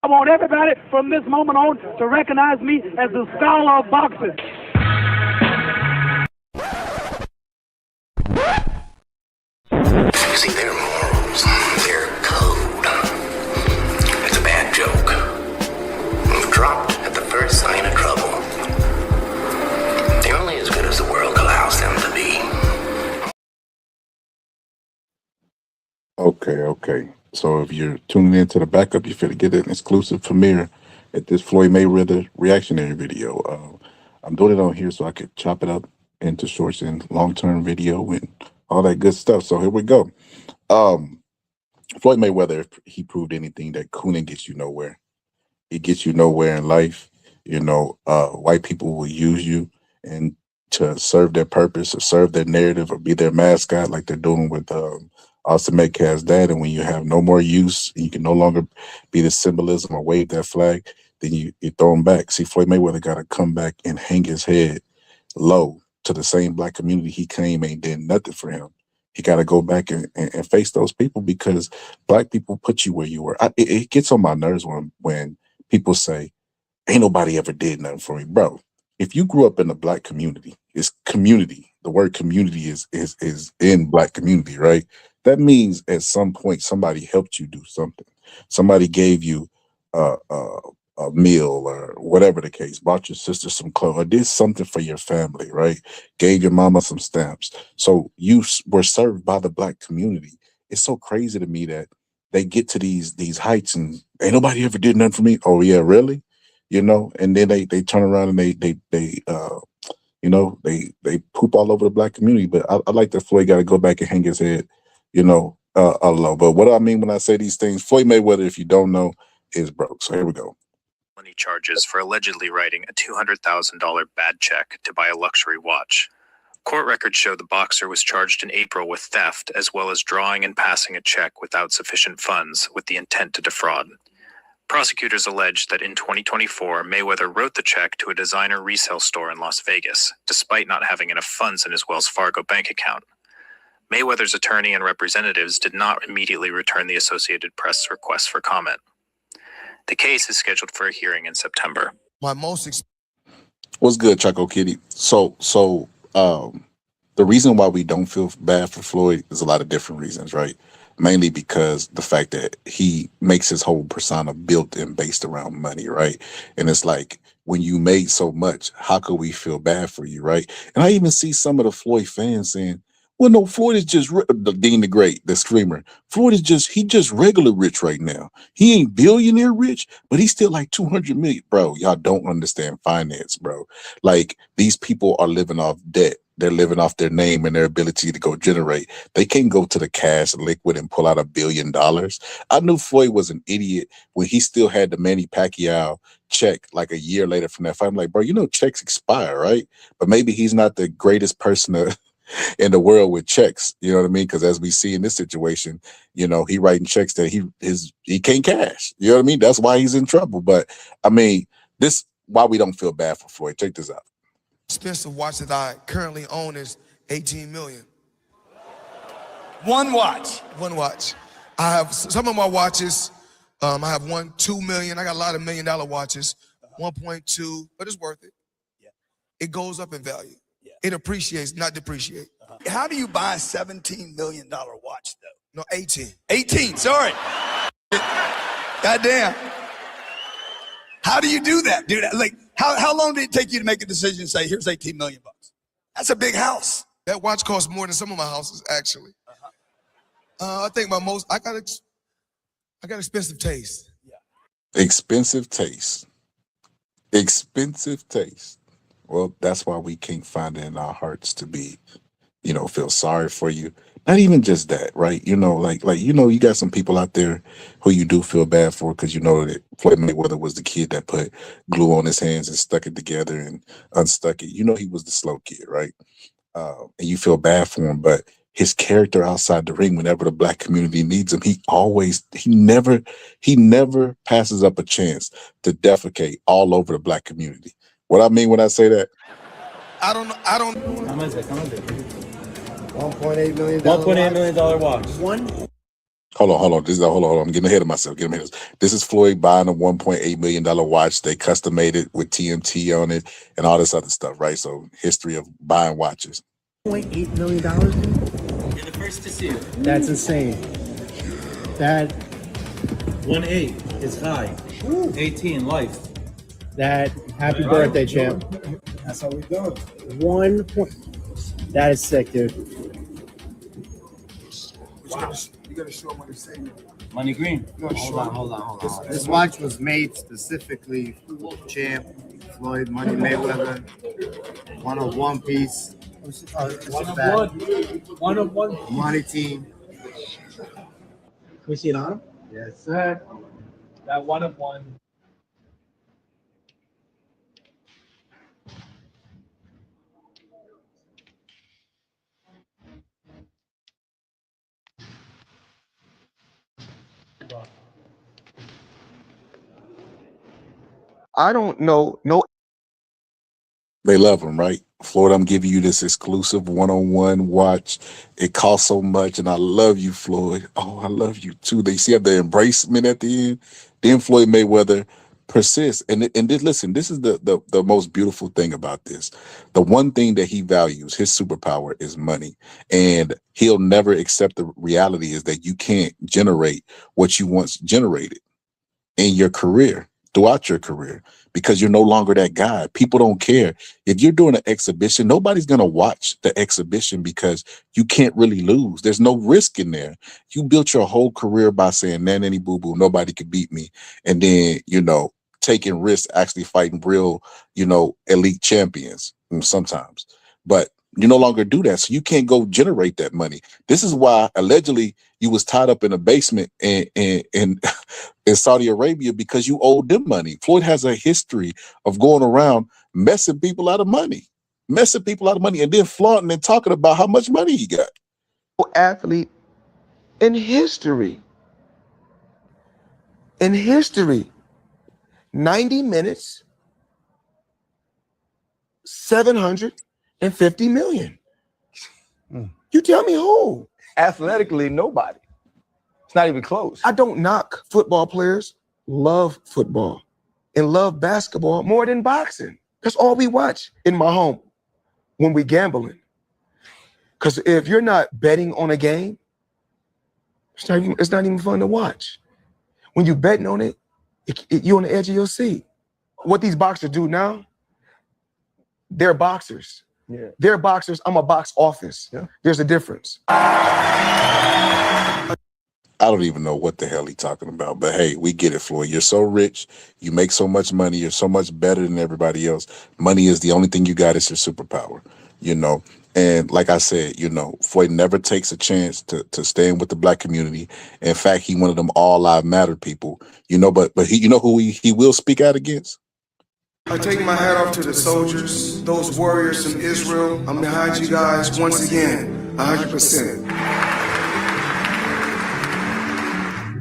I want everybody from this moment on to recognize me as the scholar of boxing. See, their morals, their code. It's a bad joke. Dropped at the first sign of trouble. They're only as good as the world allows them to be. Okay. So if you're tuning into the backup, you feel get an exclusive premiere at this Floyd Mayweather reactionary video. I'm doing it on here so I could chop it up into shorts and long-term video and all that good stuff. So here we go. Floyd Mayweather, if he proved anything, that Cooning gets you nowhere. It gets you nowhere in life. White people will use you and to serve their purpose or serve their narrative or be their mascot like they're doing with Austin Metcalf's dad. And when you have no more use, you can no longer be the symbolism or wave that flag, then you throw him back. See, Floyd Mayweather got to come back and hang his head low to the same black community he came ain't did nothing for him. He got to go back and face those people because black people put you where you were. It gets on my nerves when people say, ain't nobody ever did nothing for me. Bro, if you grew up in a black community, it's community. The word community is in black community, right? That means at some point somebody helped you do something. Somebody gave you a meal or whatever the case, bought your sister some clothes, or did something for your family, right? Gave your mama some stamps. So you were served by the black community. It's so crazy to me that they get to these heights and ain't nobody ever did nothing for me. Oh yeah, really? And then they turn around and they poop all over the black community. But I like that Floyd got to go back and hang his head, low. But what do I mean when I say these things? Floyd Mayweather, if you don't know, is broke. So here we go. Charges for allegedly writing a $200,000 bad check to buy a luxury watch. Court records show the boxer was charged in April with theft as well as drawing and passing a check without sufficient funds with the intent to defraud. Prosecutors allege that in 2024, Mayweather wrote the check to a designer resale store in Las Vegas, despite not having enough funds in his Wells Fargo bank account. Mayweather's attorney and representatives did not immediately return the Associated Press request for comment. The case is scheduled for a hearing in September. What's good, Choco Kitty? So the reason why we don't feel bad for Floyd is a lot of different reasons, right? Mainly because the fact that he makes his whole persona built and based around money, right? And it's like, when you made so much, how could we feel bad for you, right? And I even see some of the Floyd fans saying, well, no, Floyd is just Dean the Great, the screamer. Floyd is just regular rich right now. He ain't billionaire rich, but he's still like 200 million. Bro, y'all don't understand finance, bro. Like, these people are living off debt. They're living off their name and their ability to go generate. They can't go to the cash liquid and pull out $1 billion. I knew Floyd was an idiot when he still had the Manny Pacquiao check like a year later from that fight. I'm like, bro, checks expire, right? But maybe he's not the greatest person in the world with checks, you know what I mean? Because as we see in this situation, he writing checks that he can't cash. You know what I mean? That's why he's in trouble. But I mean, this why we don't feel bad for Floyd. Check this out. Expensive watch that I currently own is $18 million. One watch. I have some of my watches. I have one $2 million. I got a lot of $1 million watches. 1.2, but it's worth it. Yeah. It goes up in value. Yeah. It appreciates, not depreciate. How do you buy a $17 million watch, though? No, 18. 18, sorry. Goddamn. How do you do that, dude? Like, how long did it take you to make a decision and say, here's 18 million bucks? That's a big house. That watch costs more than some of my houses, actually. I think I got expensive taste. Yeah. Expensive taste. Well, that's why we can't find it in our hearts to be, feel sorry for you. Not even just that, right? You got some people out there who you do feel bad for because that Floyd Mayweather was the kid that put glue on his hands and stuck it together and unstuck it. He was the slow kid, right? And you feel bad for him, but his character outside the ring, whenever the black community needs him, he never passes up a chance to defecate all over the black community. What I mean when I say that? I don't. How much is it? $1.8 million. $1.8 million watch. Hold on. Hold on. I'm getting ahead of myself. This is Floyd buying a $1.8 million watch. They custom made it with TMT on it and all this other stuff, right? So history of buying watches. $1.8 million. You're the first to see it. That's insane. That 1.8 is high. 18 life. that happy birthday, champ. That's how we do it. 1 point. That is sick, dude. Wow. You gotta show them what they're saying. Money green. Hold on. This watch was made specifically for champ Floyd Money Mayweather. 101 piece. One of one. Money team. Can we see it on him? Yes. That 1 of 1. I don't know. No. They love him, right? Floyd, I'm giving you this exclusive one-on-one watch. It costs so much, and I love you, Floyd. Oh, I love you too. They see the embracement at the end. Then Floyd Mayweather persists. And listen, this is the most beautiful thing about this. The one thing that he values, his superpower, is money. And he'll never accept the reality is that you can't generate what you once generated in your career, throughout your career, because you're no longer that guy. People don't care. If you're doing an exhibition, nobody's going to watch the exhibition because you can't really lose. There's no risk in there. You built your whole career by saying, nanny boo boo, nobody could beat me. And then, taking risks, actually fighting real, elite champions sometimes. But you no longer do that. So you can't go generate that money. This is why allegedly you was tied up in a basement in Saudi Arabia because you owed them money. Floyd has a history of going around messing people out of money, and then flaunting and talking about how much money he got. Athlete in history. 90 minutes, 750 million. You tell me who? Athletically, nobody. It's not even close. I don't knock football players. Love football and love basketball more than boxing. That's all we watch in my home when we gambling. Because if you're not betting on a game, it's not even fun to watch. When you betting on it, you're on the edge of your seat. What these boxers do now, they're boxers. Yeah. They're boxers. I'm a box office. Yeah. There's a difference. I don't even know what the hell he's talking about, but hey, we get it, Floyd. You're so rich. You make so much money. You're so much better than everybody else. Money is the only thing you got. It's your superpower, And like I said, Floyd never takes a chance to stand with the black community. In fact, he one of them all lives matter people, but he, who he will speak out against? I take my hat off to the soldiers, those warriors from Israel. I'm behind you guys once again, 100%.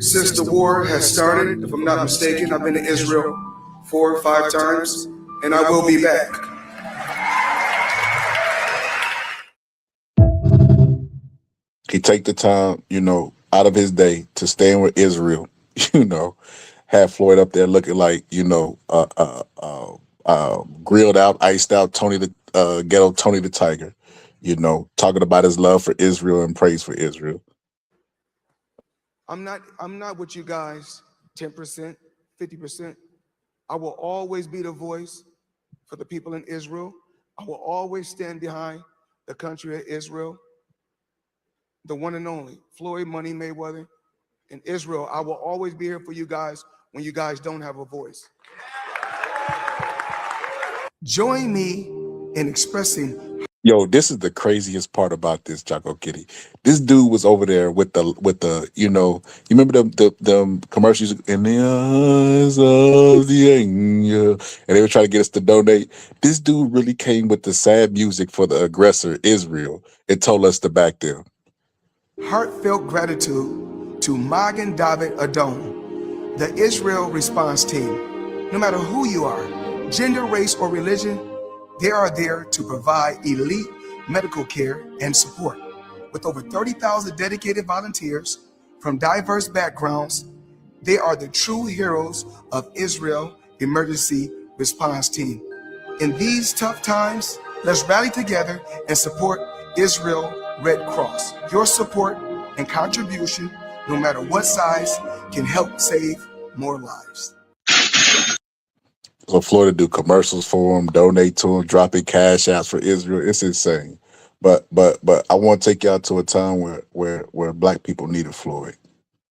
Since the war has started, if I'm not mistaken, I've been to Israel 4 or 5 times, and I will be back. He take the time, out of his day to stand with Israel, have Floyd up there looking like, grilled out, iced out Tony the ghetto Tony the Tiger, talking about his love for Israel and praise for Israel. I'm not with you guys 10%, 50%. I will always be the voice for the people in Israel. I will always stand behind the country of Israel. The one and only Floyd Money Mayweather in Israel. I will always be here for you guys when you guys don't have a voice. Join me in expressing. Yo, this is the craziest part about this, Jocko Kitty. This dude was over there with the you remember the commercials in the eyes of the angel, and they were trying to get us to donate. This dude really came with the sad music for the aggressor, Israel, and told us to back them. Heartfelt gratitude to Magen David Adom, the Israel response team. No matter who you are, gender, race, or religion, they are there to provide elite medical care and support. With over 30,000 dedicated volunteers, from diverse backgrounds. They are the true heroes of Israel Emergency Response Team. In these tough times, let's rally together and support Israel Red Cross. Your support and contribution, no matter what size, can help save more lives. So Florida do commercials for him, donate to him, dropping cash outs for Israel. It's insane. But I want to take y'all to a time where black people needed Floyd.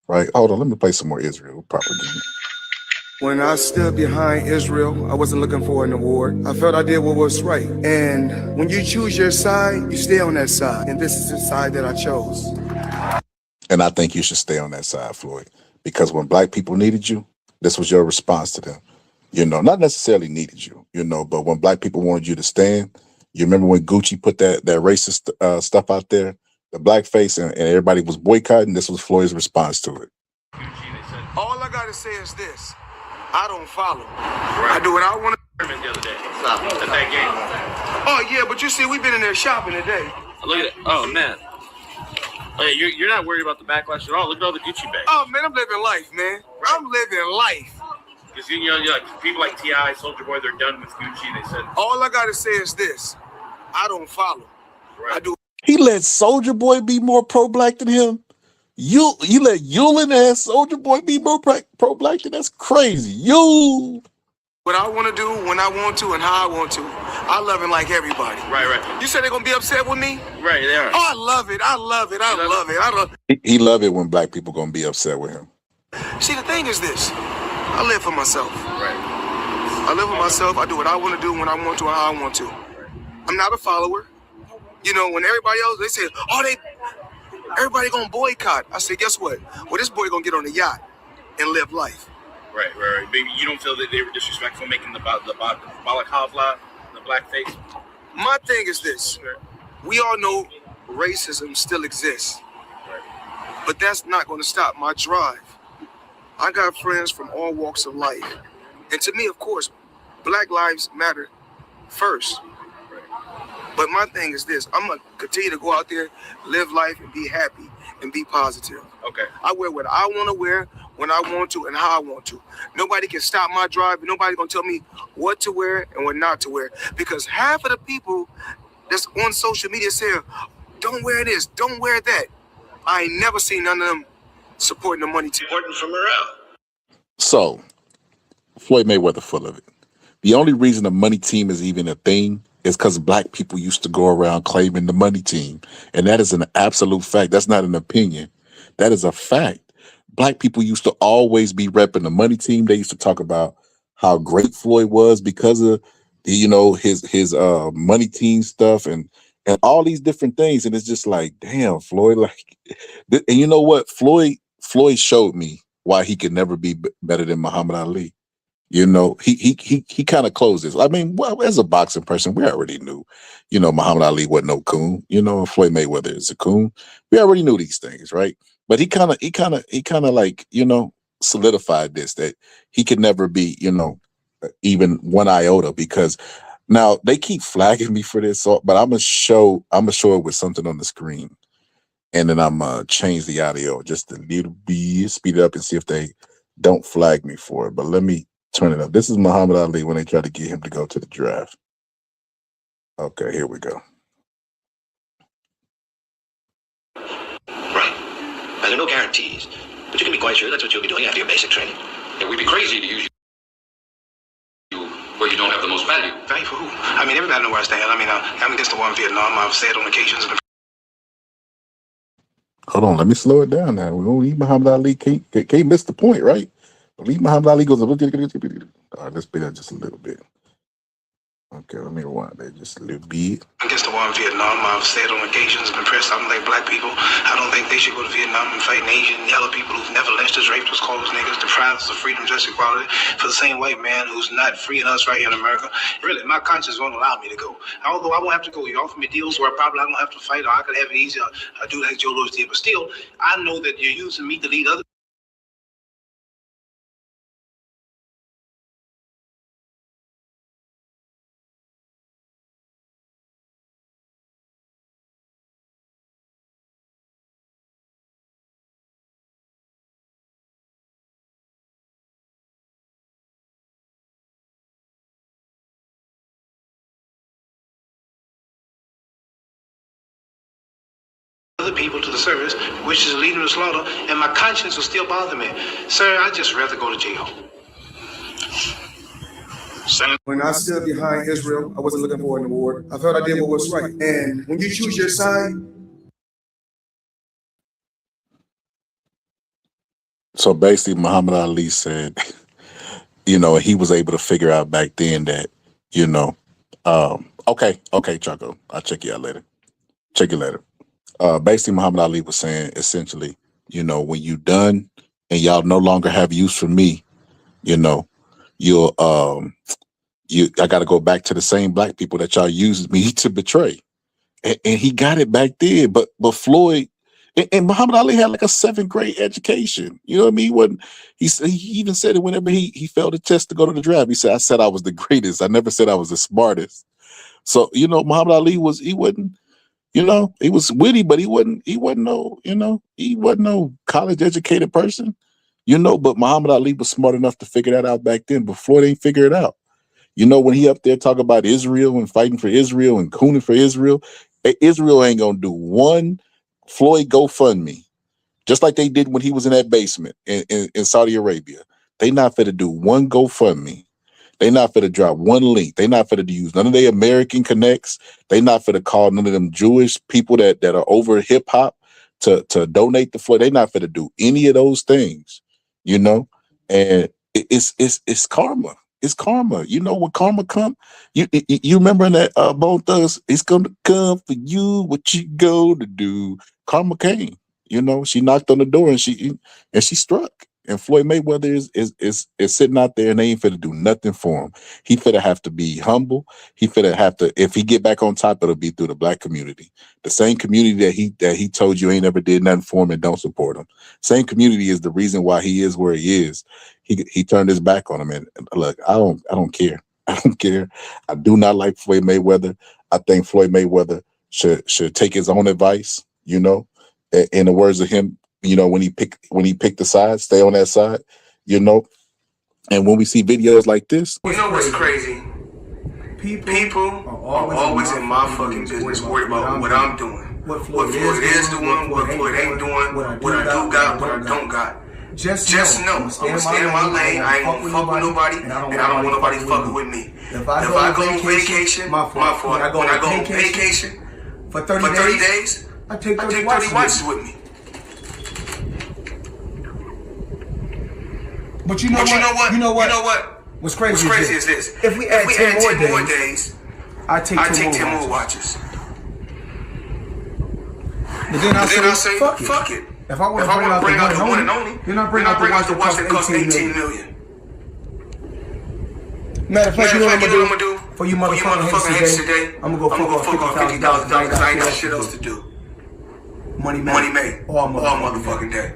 Right? Hold on, let me play some more Israel propaganda. When I stood behind Israel, I wasn't looking for an award. I felt I did what was right. And when you choose your side, you stay on that side. And this is the side that I chose. And I think you should stay on that side, Floyd, because when black people needed you, this was your response to them. You know, not necessarily needed you, you know, but when black people wanted you to stand, you remember when Gucci put that racist stuff out there, the blackface, and everybody was boycotting. This was Floyd's response to it. All I gotta say is this: I don't follow. I do what I want to. The other day at that game. Oh yeah, but you see, we've been in there shopping today. Look at it. Oh man. Oh, yeah, you're not worried about the backlash at all. Look at all the Gucci bags. Oh man, I'm living life, man. I'm living life. Because you know, like people like T.I., Soldier Boy, they're done with Gucci. They said. All I gotta say is this: I don't follow. Right. I do. He let Soldier Boy be more pro-black than him. You let Yulin ass Soldier Boy be more pro-black than that's crazy. You. What I want to do when I want to and how I want to. I love it like everybody. Right. You said they're gonna be upset with me? Right, they are. Oh, I love it. I love it. He love it when black people gonna be upset with him. See, the thing is this: I live for myself. Right. I live for myself. I do what I want to do when I want to and how I want to. I'm not a follower. You know, when everybody else they say, everybody gonna boycott. I say, guess what? Well, this boy gonna get on the yacht and live life. Right. Maybe you don't feel that they were disrespectful making the balaclava, the blackface. My thing is this: we all know racism still exists, but that's not going to stop my drive. I got friends from all walks of life, and to me, of course, Black lives matter first. But my thing is this: I'm gonna continue to go out there, live life, and be happy and be positive. Okay. I wear what I want to wear when I want to and how I want to. Nobody can stop my drive, and nobody gonna tell me what to wear and what not to wear. Because half of the people that's on social media saying, "Don't wear this, don't wear that," I ain't never seen none of them supporting the money team. Important for morale. So, Floyd Mayweather full of it. The only reason the money team is even a thing is because black people used to go around claiming the money team. And that is an absolute fact. That's not an opinion. That is a fact. Black people used to always be repping the money team. They used to talk about how great Floyd was because of his money team stuff and all these different things. And it's just like, damn, Floyd, like, and you know what? Floyd showed me why he could never be better than Muhammad Ali. You know, he kind of closes. I mean, well, as a boxing person, we already knew, Muhammad Ali wasn't no coon. And Floyd Mayweather is a coon. We already knew these things, right? But he kind of like, solidified this, that he could never be, even one iota, because now they keep flagging me for this, but I'm gonna show it with something on the screen, and then I'm gonna change the audio just a little bit, speed it up, and see if they don't flag me for it. But let me turn it up. This is Muhammad Ali when they tried to get him to go to the draft. Okay, here we go. Right. Now, there are no guarantees, but you can be quite sure that's what you'll be doing after your basic training. It would be crazy to use you where you don't have the most value. Value for who? I mean, everybody knows where I stand. I mean, I'm against the war in Vietnam. I've said on occasions. Hold on, let me slow it down now. We don't leave Muhammad Ali. Can't miss the point, right? Leave Muhammad Ali goes. All right, let's speed up just a little bit. Okay, let me rewind that just a little bit. Against the war in Vietnam, I've said on occasions, been pressed. I don't think black people. I don't think they should go to Vietnam and fight Asian and yellow people who've never lynched us, raped us, called us niggas, deprived us of freedom, justice, equality, for the same white man who's not freeing us right here in America. Really, my conscience won't allow me to go. Although I won't have to go. You offer me deals where probably I don't have to fight, or I could have it easier. I do like Joe Louis did, but still, I know that you're using me to lead other other people to the service, which is leading to slaughter, and my conscience will still bother me. Sir, I'd just rather go to jail. When I stood behind Israel, I wasn't looking for an award. I felt I did what was right. And when you choose your side. So basically, Muhammad Ali said, you know, he was able to figure out back then that, you know, okay, Choco, I'll check you out later. Check you later. Basically, Muhammad Ali was saying, essentially, you know, when you done and y'all no longer have use for me, you know, I got to go back to the same black people that y'all used me to betray. And he got it back then. But Floyd and Muhammad Ali had like a 7th grade education. You know what I mean? He wasn't. He even said it whenever he failed a test to go to the draft. He said, "I said I was the greatest. I never said I was the smartest." So you know, Muhammad Ali he wasn't. You know, he was witty, but he wasn't no. You know, he wasn't no college educated person. You know, but Muhammad Ali was smart enough to figure that out back then. But Floyd ain't figure it out. You know, when he up there talking about Israel and fighting for Israel and cooning for Israel, Israel ain't gonna do one Floyd GoFundMe, just like they did when he was in that basement in Saudi Arabia. They not finna do one GoFundMe. They not finna drop one link. They not finna use none of their American connects. They not finna call none of them Jewish people that are over hip hop to donate the Floyd. They not finna do any of those things, you know. And it's karma. It's karma. You know when karma come, you remember in that Bone Thugs, it's gonna come for you. What you gonna do? Karma came. You know, she knocked on the door and she struck. And Floyd Mayweather is sitting out there and they ain't finna do nothing for him. He finna have to be humble. He finna have to, if he get back on top, it'll be through the black community. The same community that he told you ain't ever did nothing for him and don't support him. Same community is the reason why he is where he is. He turned his back on him. And look, I don't care. I don't care. I do not like Floyd Mayweather. I think Floyd Mayweather should take his own advice, you know, in the words of him, you know, when he picked the side, stay on that side, you know. And when we see videos like this, You know what's crazy? People are always in my fucking business, worried about what I'm doing, what Floyd is doing, what Floyd ain't doing, what I do got, what I don't got. Just know, I'm gonna stay in my lane. I ain't gonna fuck with nobody, and I don't want nobody fucking with me. If I go on vacation, my fault. When I go on vacation for 30 days, I take 30 watches with me. But you know what? What's crazy is this. If we add 10 more days, I take 10 more watches. But then I say, fuck it. If I want to bring out the one and only, then I bring out the watch that costs 18 million. Matter of fact, you know what I'm gonna do? For you motherfucking heads today, I'm gonna go fuck off $50,000 because I ain't got shit else to do. Money made. All motherfucking day.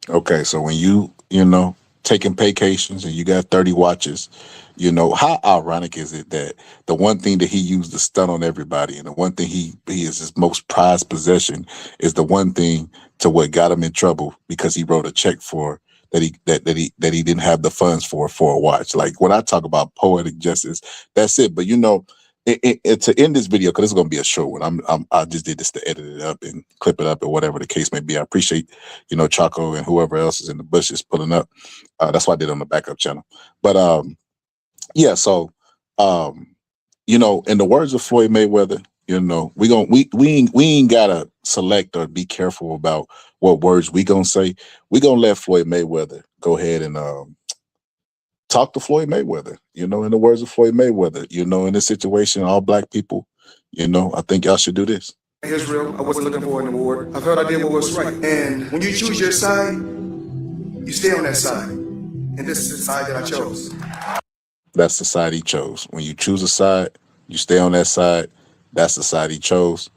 okay, so when you know, taking vacations and you got 30 watches, you know, how ironic is it that the one thing that he used to stun on everybody and the one thing he is his most prized possession is the one thing to what got him in trouble because he wrote a check for that he didn't have the funds for a watch. Like when I talk about poetic justice, that's it. But you know, to end this video, because it's going to be a short one. I just did this to edit it up and clip it up or whatever the case may be. I appreciate, you know, Chaco and whoever else is in the bushes pulling up. That's why I did it on the backup channel. But yeah, so you know, in the words of Floyd Mayweather, you know, we ain't gotta select or be careful about what words we gonna say. We gonna let Floyd Mayweather go ahead and talk to Floyd Mayweather, you know, in the words of Floyd Mayweather, you know, in this situation, all black people, you know, I think y'all should do this. Israel, I wasn't looking for an award. I felt I did what was right. And when you choose your side, you stay on that side. And this is the side that I chose. That's the side he chose. When you choose a side, you stay on that side. That's the side he chose.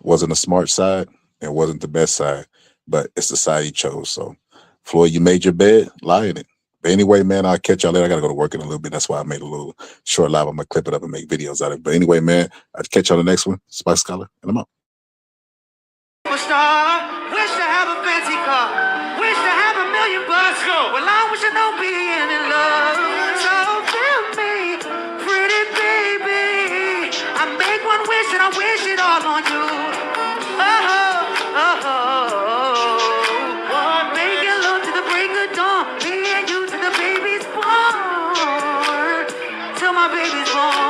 Wasn't a smart side. It wasn't the best side, but it's the side he chose. So, Floyd, you made your bed, lie in it. But anyway, man, I'll catch y'all later. I got to go to work in a little bit. That's why I made a little short live. I'm going to clip it up and make videos out of it. But anyway, man, I'll catch y'all on the next one. Spice Scholar, and I'm out. Wish to have a fancy car. Wish to have $1 million bucks. Well, I wish I don't be in love. So feel me, pretty baby. I make one wish and I wish it all on you. Making love to the break of dawn. Me and you to the baby's born. Till my baby's born.